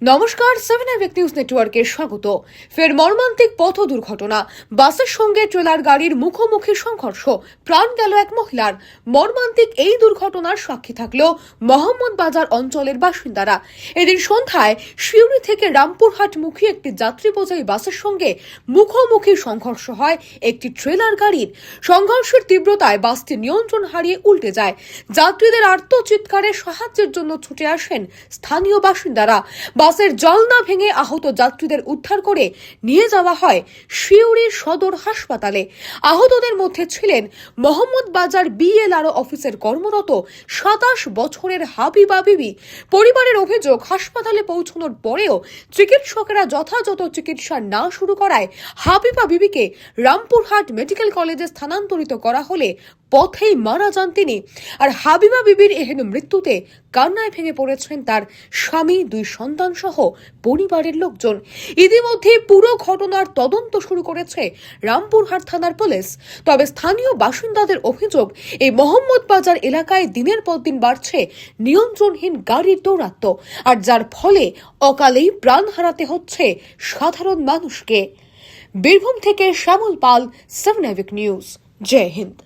নমস্কার, 7 আইভিক নিউজ নেটওয়ার্কের স্বাগত। ফের মর্মান্তিক পথ দুর্ঘটনা, বাসের সঙ্গে ট্রেলার গাড়ির মুখোমুখি সংঘর্ষ, প্রাণ গেল এক মহিলার। মর্মান্তিক এই দুর্ঘটনার সাক্ষী থাকলো মোহাম্মদ বাজার অঞ্চলের বাসিন্দারা। এদিন সন্ধ্যায় সিউড়ি থেকে রামপুরহাট মুখী একটি যাত্রী বোঝাই বাসের সঙ্গে মুখোমুখি সংঘর্ষ হয় একটি ট্রেলার গাড়ির। সংঘর্ষের তীব্রতায় বাসটি নিয়ন্ত্রণ হারিয়ে উল্টে যায়। যাত্রীদের আর্তচিৎকারে সাহায্যের জন্য ছুটে আসেন স্থানীয় বাসিন্দারা। বাসের জানলা ভেঙে আহত যাত্রীদের উদ্ধার করে নিয়ে যাওয়া হয় সিউড়ি সদর হাসপাতালে। আহতদের মধ্যে ছিলেন মোহাম্মদ বাজার বিএলআরও অফিসের কর্মরত 27 বছরের হাবিবা বিবি। পরিবারের অভিযোগ, হাসপাতালে পৌঁছানোর পরেও চিকিৎসকেরা যথাযথ চিকিৎসা না শুরু করায় হাবিবা বিবিকে রামপুরহাট মেডিকেল কলেজে স্থানান্তরিত করা হলে পথেই মারা যান তিনি। আর হাবিবা বিবির এহেন মৃত্যুতে কান্নায় ভেঙে পড়েছেন তার স্বামী, 2 সন্তান সহ পরিবারের লোকজন। ইতিমধ্যে পুরো ঘটনার তদন্ত শুরু করেছে রামপুরহাট থানার পুলিশ। তবে স্থানীয় বাসিন্দাদের অভিযোগ, এই মোহাম্মদ বাজার এলাকায় দিনের পর দিন বাড়ছে নিয়ন্ত্রণহীন গাড়ির দৌরাত্ম্য, আর যার ফলে অকালেই প্রাণ হারাতে হচ্ছে সাধারণ মানুষকে। বীরভূম থেকে শ্যামল পাল, 7 আইভিক নিউজ। জয় হিন্দ।